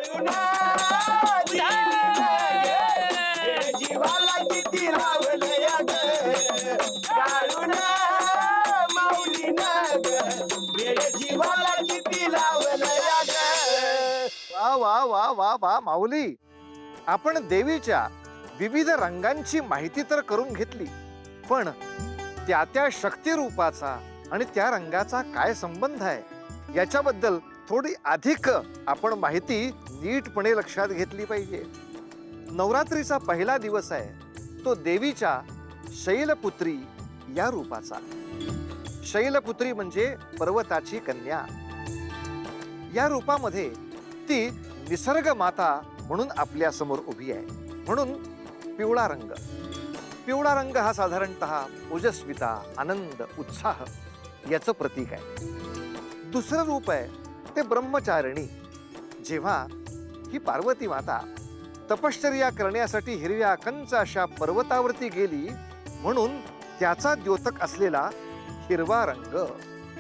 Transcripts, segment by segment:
गाळून जीवाला किती लावलंय ग गाळून माऊलीन ग जीवाला किती लावलंय ग. वा वा वा वा वा माऊली, आपण देवीच्या विविध रंगांची माहिती तर करून घेतली, पण त्या त्या शक्ती रूपाचा आणि त्या रंगाचा काय संबंध आहे याच्याबद्दल थोडी अधिक आपण माहिती नीटपणे लक्षात घेतली पाहिजे. नवरात्रीचा पहिला दिवस आहे तो देवीच्या शैलपुत्री या रूपाचा. शैलपुत्री म्हणजे पर्वताची कन्या. या रूपामध्ये ती निसर्ग माता म्हणून आपल्या समोर उभी आहे. म्हणून पिवळा रंग. पिवळा रंग हा साधारणतः ओजस्विता, आनंद, उत्साह याचं प्रतीक आहे. दुसरं रूप आहे ते ब्रह्मचारिणी. जेव्हा ही पार्वती माता तपश्चर्या करण्यासाठी हिरव्या कंच अशा पर्वतावरती गेली म्हणून त्याचा द्योतक असलेला हिरवा रंग.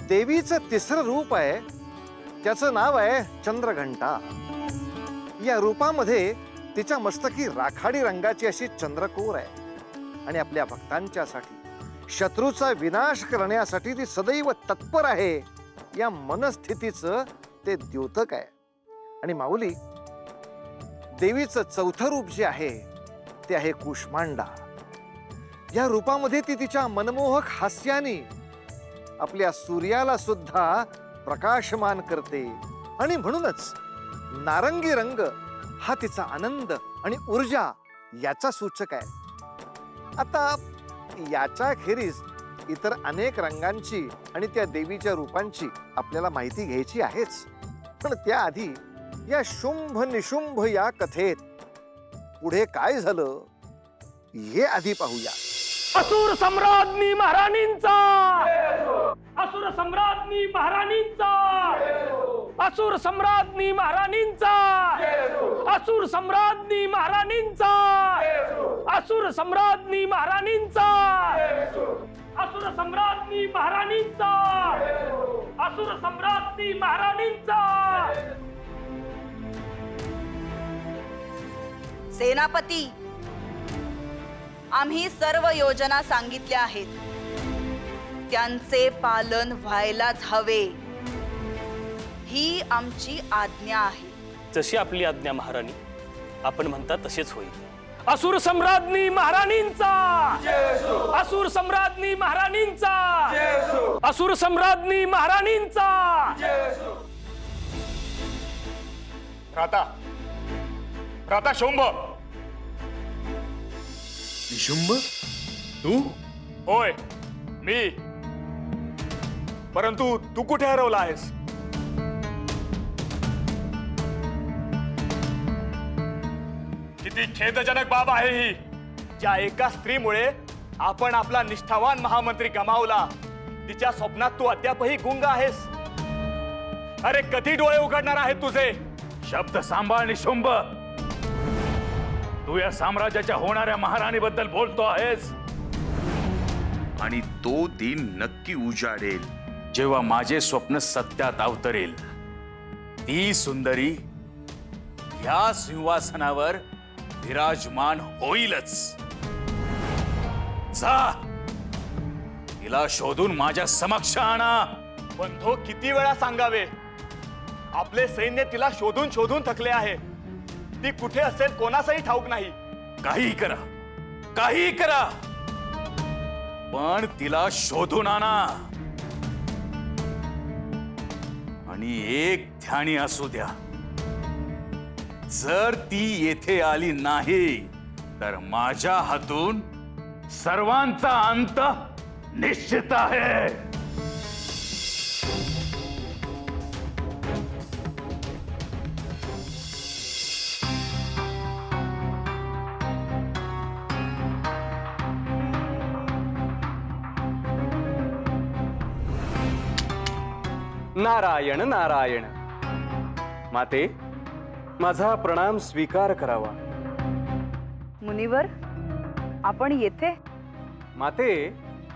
देवीचं तिसरं रूप आहे त्याचं नाव आहे चंद्रघंटा. या रूपामध्ये तिच्या मस्तकी राखाडी रंगाची अशी चंद्रकोर आहे आणि आपल्या भक्तांच्यासाठी शत्रूचा विनाश करण्यासाठी ती सदैव तत्पर आहे या मनस्थितीचं ते द्योतक आहे. आणि माऊली, देवीचं चौथं रूप जे आहे ते आहे कूष्मांडा. या रूपामध्ये ती तिच्या मनमोहक हास्याने आपल्या सूर्याला सुद्धा प्रकाशमान करते आणि म्हणूनच नारंगी रंग हा तिचा आनंद आणि ऊर्जा याचा सूचक आहे. आता याच्या खेरीज इतर अनेक रंगांची आणि त्या देवीच्या रूपांची आपल्याला माहिती घ्यायची आहेच, पण त्याआधी या शुंभ निशुंभ या कथेत पुढे काय झालं हे आधी पाहूया. असुर सम्राज्ञी महाराणींचा, असुर सम्राज्ञी महाराणींचा, असुर सम्राज्ञी महाराणींचा, असुर सम्राज्ञी महाराणींचा, असुर सम्राज्ञी महाराणींचा, असुर सम्राज्ञी महाराणींचा, असुर सम्राज्ञी महाराणींचा. सेनापती, आम्ही सर्व योजना सांगितल्या आहेत, त्यांचे पालन व्हायलाच हवे, ही आमची आज्ञा आहे. जशी आपली आज्ञा महाराणी, आपण म्हणता तसेच होईल. असुर सम्राज्ञी महाराणींचा, असुर सम्राज्ञी महाराणींचा, असुर सम्राज्ञी महाराणींचा. राता राता शुंभ. निशुंभ, तू? होय, मी. परंतु तू कुठे हरवला आहेस? किती खेदजनक बाब आहे ही. ज्या एका स्त्रीमुळे आपण आपला निष्ठावान महामंत्री गमावला, तिच्या स्वप्नात तू अद्यापही गुंग आहेस. अरे, कधी डोळे उघडणार आहेत तुझे? शब्द सांभाळ निशुंभ. तू या साम्राज्याच्या होणाऱ्या महाराणीबद्दल बोलतो आहेस, आणि तो दिन नक्की उजाडेल जेव्हा माझे स्वप्न सत्यात अवतरेल. ती सुंदरी या सिंहासनावर विराजमान होईलच. जा, तिला शोधून माझ्या समक्ष आणा. बंधो, किती वेळा सांगावे? आपले सैन्य तिला शोधून शोधून थकले आहे. ती कुठे असेल कोणासही ठाऊक नाही. काही करा, काही करा, पण तिला शोधून आणा. आणि एक ध्यानी असू द्या, जर ती येथे आली नाही तर माझ्या हातून सर्वांचा अंत निश्चित आहे. नारायण नारायण. माते, माझा प्रणाम स्वीकार करावा. मुनिवर, आपण येथे? माते,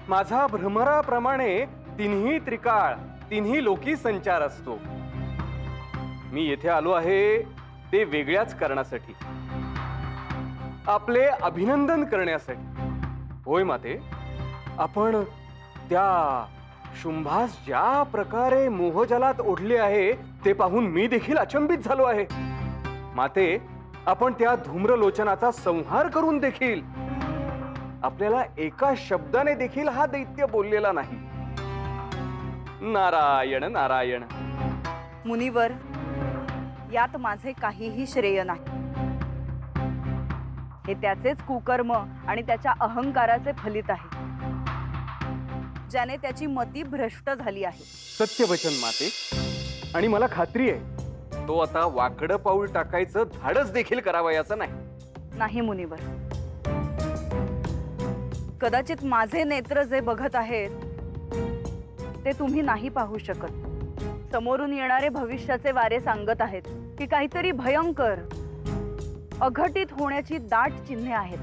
माझा भ्रमराप्रमाणे तिन्ही त्रिकाळ तिन्ही लोकी संचार असतो. मी येथे आलो आहे ते वेगळ्याच कारणासाठी, आपले अभिनंदन करण्यासाठी. होय माते, आपण त्या शुंभास ज्या प्रकारे मोहजलात ओढले आहे ते पाहून मी देखील अचंबित झालो आहे. माते, आपण त्या धूम्रलोचनाचा संहार करून देखील आपल्याला एका शब्दाने देखील हा दैत्य बोललेला नाही. नारायण नारायण. मुनिवर, यात माझे काहीही श्रेय नाही. हे त्याचेच कुकर्म आणि त्याच्या अहंकाराचे फलित आहे, ज्याने त्याची मती भ्रष्ट झाली आहे. सत्यवचन माते, आणि मला खात्री आहे तो आता वाकडं पाऊल टाकायचं धाडस देखील करावयाचं नाही. नाही मुनिवर, कदाचित माझे नेत्र जे बघत आहेत ते तुम्ही नाही पाहू शकत. समोरून येणारे भविष्याचे वारे सांगत आहेत की काहीतरी भयंकर अघटित होण्याची दाट चिन्हे आहेत.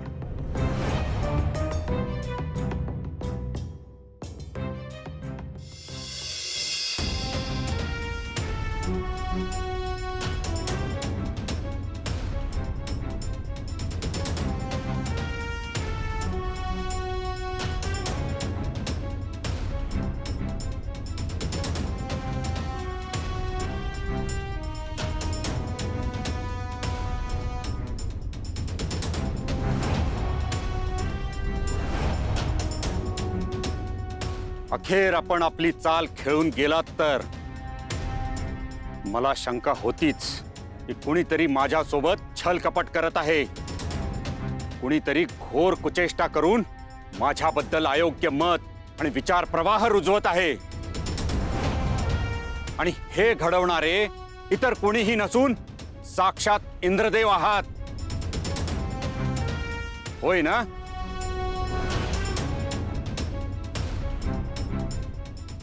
अखेर आपण आपली चाल खेळून गेलात तर मला शंका होतीच की कुणीतरी माझ्यासोबत छल कपट करत आहे. कुणीतरी घोर कुचेष्टा करून माझ्याबद्दल अयोग्य मत आणि विचार प्रवाह रुजवत आहे. आणि हे घडवणारे इतर कुणीही नसून साक्षात इंद्रदेव आहात. होय ना?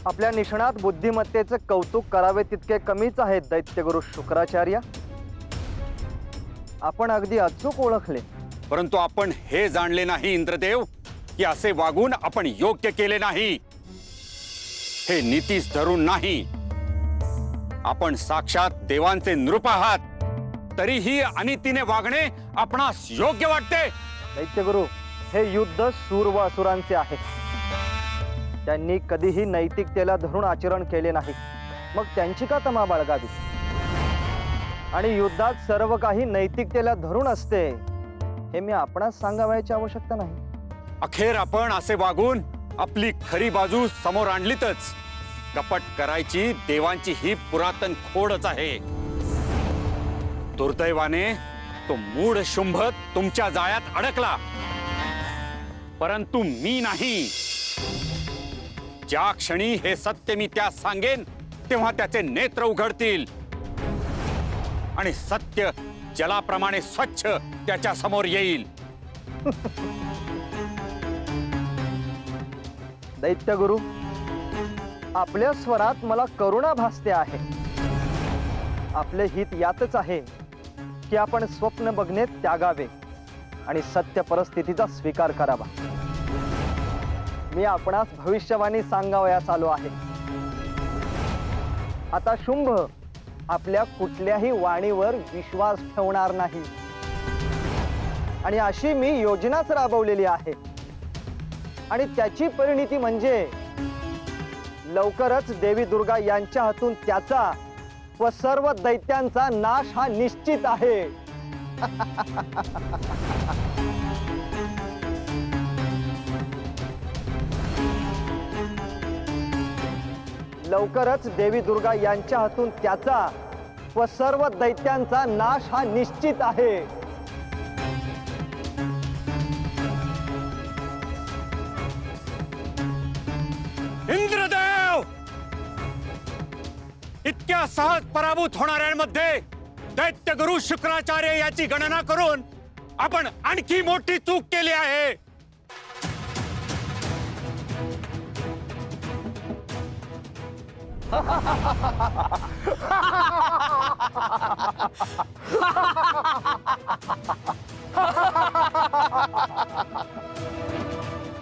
आपल्या निष्णात बुद्धिमत्तेचे कौतुक करावे तितके कमीच आहे दैत्यगुरु शुक्राचार्य. आपण अगदी अचूक ओळखले. परंतु आपण हे जाणले नाही इंद्रदेव की असे वागून आपण योग्य केले नाही. हे नीतीस धरून नाही. आपण साक्षात देवांचे नृप आहात, तरीही अनितीने वागणे आपणास योग्य वाटते. दैत्यगुरु, हे युद्ध सूर व असुरांचे आहे. त्यांनी कधीही नैतिकतेला धरून आचरण केले नाही. मग त्यांची का तमा बाळगावी? आणि युद्धात सर्व काही नैतिकतेला धरून असते हे मी आपणास सांगावयाची आवश्यकता नाही. अखेर आपण असे वागून आपली खरी बाजू समोर आणलीतच. कपट करायची देवांची ही पुरातन खोडच आहे. दुर्दैवाने तो मूढ शुंभ तुमच्या जाळ्यात अडकला, परंतु मी नाही. ज्या क्षणी हे सत्य मी त्यास सांगेन तेव्हा त्याचे नेत्र उघडतील आणि सत्य जलाप्रमाणे स्वच्छ त्याच्या समोर येईल. दैत्यगुरु, आपल्या स्वरात मला करुणा भासते आहे. आपले हित यातच आहे की आपण स्वप्न बघणे त्यागावे आणि सत्य परिस्थितीचा स्वीकार करावा. मी आपणास भविष्यवाणी सांगावयास आलो आहे. आता शुंभ आपल्या कुठल्याही वाणीवर विश्वास ठेवणार नाही आणि अशी मी योजनाच राबवलेली आहे. आणि त्याची परिणिती म्हणजे लवकरच देवी दुर्गा यांच्या हातून त्याचा व सर्व दैत्यांचा नाश हा निश्चित आहे. लवकरच देवी दुर्गा यांच्या हातून त्याचा व सर्व दैत्यांचा नाश हा निश्चित आहे. इंद्रदेव, इतक्या सहज पराभूत होणाऱ्यांमध्ये दैत्यगुरु शुक्राचार्य याची गणना करून आपण आणखी मोठी चूक केली आहे.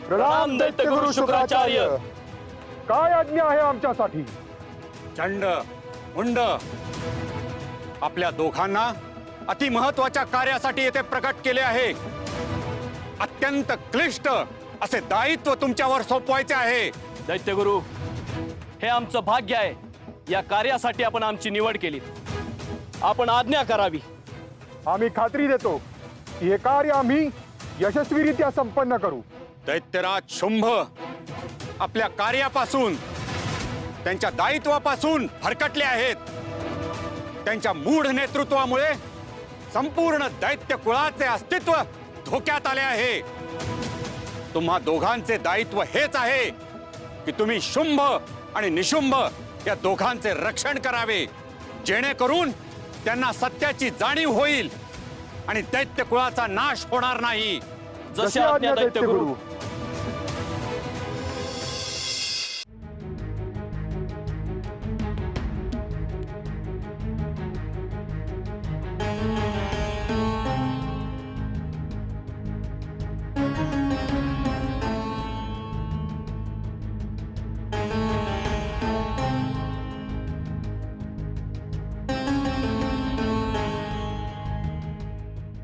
प्रणाम दैत्यगुरु शुक्राचार्य. काय आज्ञा आहे आमच्यासाठी? चंड, मुंड आपल्या दोघांना अति महत्वाच्या कार्यासाठी येथे प्रकट केले आहे. अत्यंत क्लिष्ट असे दायित्व तुमच्यावर सोपवायचे आहे. दैत्यगुरु, हे आमचं भाग्य आहे. या कार्यासाठी आपण आमची निवड केली. आपण आज्ञा करावी. आम्ही खात्री देतो की हे कार्य आम्ही यशस्वीरित्या संपन्न करू. दैत्यराज शुंभ आपल्या कार्यापासून, त्यांच्या दायित्वापासून भरकटले आहेत. त्यांच्या मूढ नेतृत्वामुळे संपूर्ण दैत्य कुळाचे अस्तित्व धोक्यात आले आहे. तुम्हा दोघांचे दायित्व हेच आहे की तुम्ही शुंभ आणि निशुंभ या दोघांचे रक्षण करावे, जेणेकरून त्यांना सत्याची जाणीव होईल आणि दैत्य कुळाचा नाश होणार नाही. जसे आज्ञा दैत्यगुरु.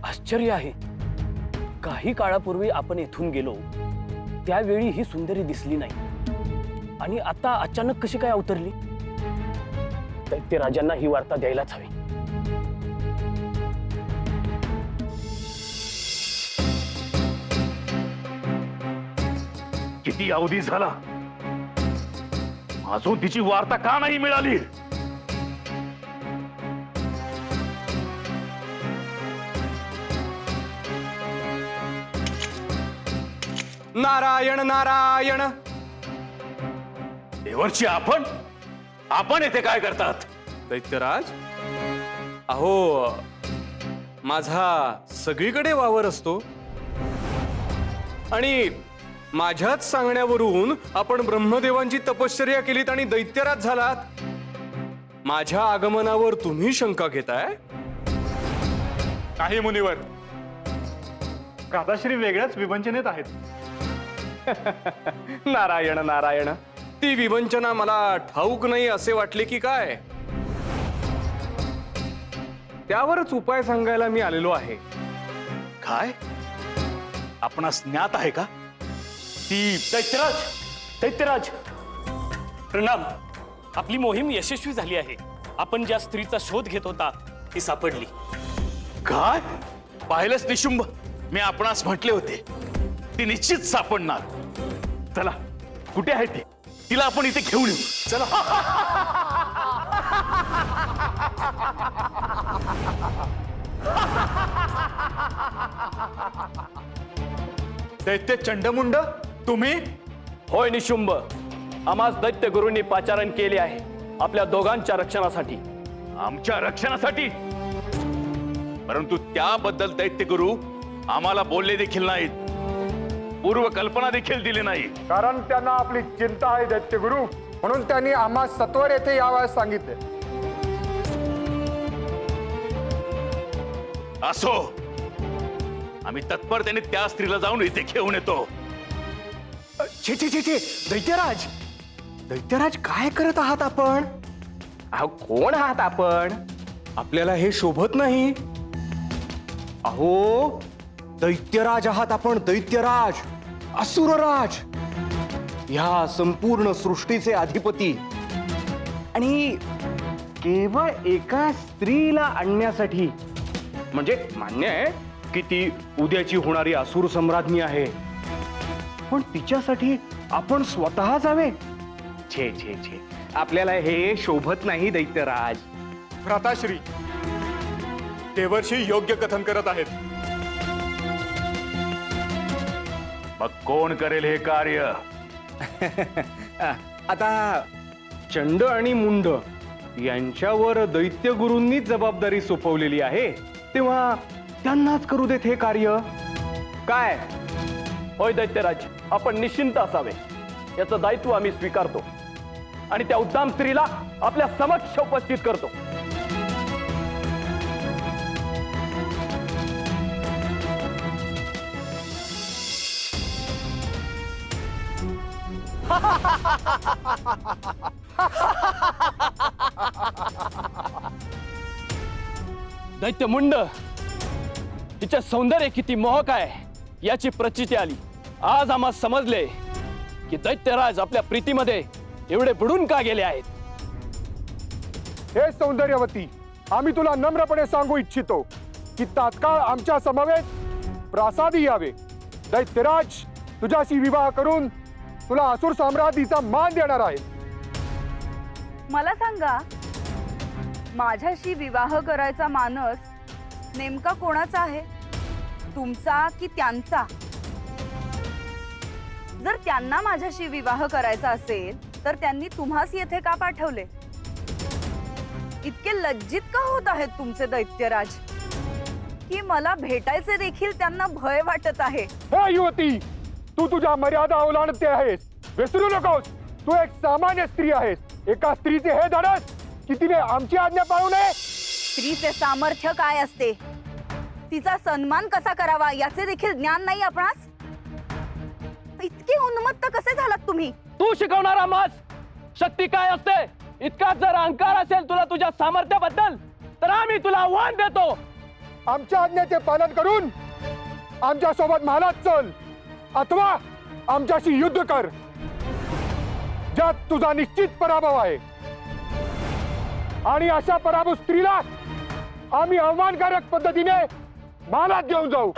आश्चर्य आहे, काही काळापूर्वी आपण येथून गेलो त्यावेळी ही सुंदरी दिसली नाही आणि आता अचानक कशी काय अवतरली? दैत्यराजांना ही वार्ता द्यायलाच हवी. किती अवधी झाला, अजून तिची वार्ता का नाही मिळाली? नारायण नारायण. देवर्षी, आपण येथे काय करतात? दैत्यराज, अहो माझा सगळीकडे वावर असतो आणि माझ्याच सांगण्यावरून आपण ब्रह्मदेवांची तपश्चर्या केलीत आणि दैत्यराज झालात. माझ्या आगमनावर तुम्ही शंका घेताय? काही मुनिवर, कादाश्री वेगळ्याच विवंचनेत आहेत. नारायण नारायण. ती विवंचना मला ठाऊक नाही असे वाटले की काय? त्यावरच उपाय सांगायला मी आलेलो आहे. काय आपणास ज्ञात आहे का? ती दैत्यराज प्रणाम. आपली मोहीम यशस्वी झाली आहे. आपण ज्या स्त्रीचा शोध घेत होता ती सापडली. काय पाहिलंच निशुंभ, मी आपणास म्हटले होते ती निश्चित सापडणार. चला, कुठे आहे ती? तिला आपण इथे घेऊन येऊ. चला. दैत्य चंडमुंड, तुम्ही? होय निशुंभ, आम्हास दैत्यगुरूंनी पाचारण केले आहे आपल्या दोघांच्या रक्षणासाठी. आमच्या रक्षणासाठी? परंतु त्याबद्दल दैत्यगुरु आम्हाला बोलले देखील नाहीत, पूर्व कल्पना देखील दिली नाही. कारण त्यांना आपली चिंता आहे दैत्यगुरु, म्हणून त्यांनी आम्हा सत्वर येथे यावयास सांगितले. असो, आम्ही तत्परतेने त्या स्त्रीला जाऊन इथे घेऊन येतो. छे छे छे छे, दैत्यराज, दैत्यराज काय करत आहात आपण? अहो, कोण आहात आपण? आपल्याला हे शोभत नाही. अहो, दैत्यराज आहात आपण, दैत्यराज, असुरराज, ह्या संपूर्ण सृष्टीचे अधिपती. आणि केवळ एका स्त्रीला आणण्यासाठी, म्हणजे मान्य आहे की ती उद्याची होणारी असुर सम्राज्ञी आहे, पण तिच्यासाठी आपण स्वतः जावे? छे छे छे, आपल्याला हे शोभत नाही दैत्यराज. भ्राताश्री, देवर्षी योग्य कथन करत आहेत. मग कोण करेल हे कार्य? आता चंड आणि मुंड यांच्यावर दैत्यगुरूंनीच जबाबदारी सोपवलेली आहे, तेव्हा त्यांनाच करू देत हे कार्य. काय? होय दैत्यराज, आपण निश्चिंत असावे. याचं दायित्व आम्ही स्वीकारतो आणि त्या उद्दाम स्त्रीला आपल्या समक्ष उपस्थित करतो. दैत्य मुंड तिचे सौंदर्य किती मोहक आहे याची प्रचिती आली. आज आम्हाला समजले की दैत्यराज आपल्या प्रीतीमध्ये एवढे बुडून का गेले आहेत. हे सौंदर्यवती, आम्ही तुला नम्रपणे सांगू इच्छितो की तात्काळ आमच्या समवेत प्रासादी यावे. दैत्यराज तुझ्याशी विवाह करून तुला असुर साम्राज्याचा मान देणार आहे. मला सांगा, माझ्याशी विवाह करायचा मानस नेमका कोणाचा आहे, तुमचा की त्यांचा? जर त्यांना माझ्याशी विवाह करायचा असेल तर त्यांनी तुम्हास येथे का पाठवले? इतके लज्जित का होत आहेत तुमचे दैत्यराज की मला भेटायचे देखील त्यांना भय वाटत आहे. हे युवती, तू तुझ्या मर्यादा ओलांडते आहेस. विसरू नकोस, तू एक सामान्य स्त्री आहेस. एका स्त्रीचे हे धाडस की तिने आमची आज्ञा पाळू नये. स्त्रीचे सामर्थ्य काय असते, तिचा सन्मान कसा करावा याचे देखील ज्ञान नाही आपणास? इतके उन्मत्त कसे झालात तुम्ही? तू शिकवणारा मास शक्ती काय असते इतका जर अहंकार असेल तुला तुझ्या सामर्थ्याबद्दल तर आम्ही तुला आव्हान देतो. आमच्या आज्ञेचे पालन करून आमच्या सोबत महालात चल अथवा आमच्याशी युद्ध कर, ज्यात तुझा निश्चित पराभव आहे. आणि अशा पराभूत स्त्रीला आम्ही अवमानकारक पद्धतीने महालात घेऊन जाऊ.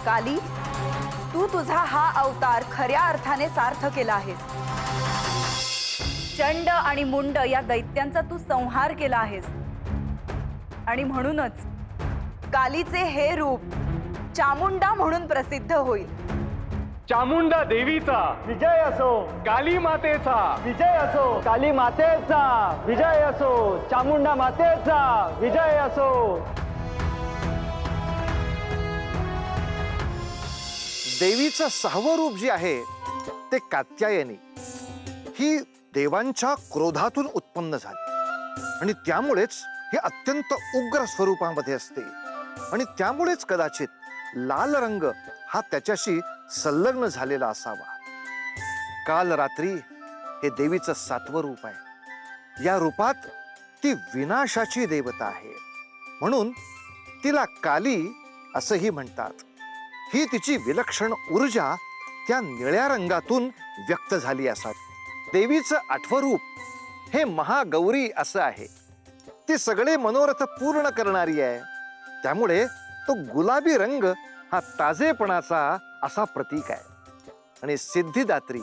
काली, तू तुझा हा अवतार खऱ्या अर्थाने सार्थ केला आहेस. चंड आणि मुंड या दैत्यांचा तू संहार केला आहेस. आणि म्हणूनच कालीचे हे रूप चामुंडा म्हणून प्रसिद्ध होईल. चामुंडा देवीचा विजय असो, काली मातेचा विजय असो, काली मातेचा विजय असो, चामुंडा मातेचा विजय असो. देवीचं 6वं रूप जे आहे ते कात्यायनी, ही देवांच्या क्रोधातून उत्पन्न झाली आणि त्यामुळेच हे अत्यंत उग्र स्वरूपामध्ये असते आणि त्यामुळेच कदाचित लाल रंग हा त्याच्याशी संलग्न झालेला असावा. काल रात्री हे देवीचं 7वं रूप आहे. या रूपात ती विनाशाची देवता आहे, म्हणून तिला काली असंही म्हणतात. ही तिची विलक्षण ऊर्जा त्या निळ्या रंगातून व्यक्त झाली असावी. देवीचं 8वं रूप हे महागौरी असं आहे. ती सगळे मनोरथ पूर्ण करणारी आहे, त्यामुळे तो गुलाबी रंग हा ताजेपणाचा असा प्रतीक आहे. आणि सिद्धिदात्री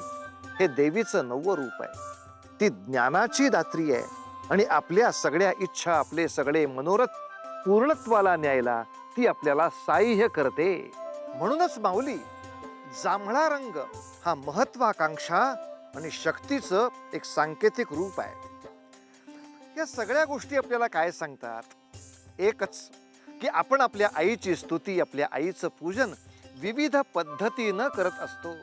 हे देवीचं 9वं रूप आहे. ती ज्ञानाची दात्री आहे आणि आपल्या सगळ्या इच्छा, आपले सगळे मनोरथ पूर्णत्वाला न्यायला ती आपल्याला साह्य करते. म्हणूनच माऊली, जांभळा रंग हा महत्वाकांक्षा आणि शक्तीचं एक सांकेतिक रूप आहे. या सगळ्या गोष्टी आपल्याला काय सांगतात? एकच की आपण आपल्या आईची स्तुती, आपल्या आईचं पूजन विविध पद्धतीनं करत असतो.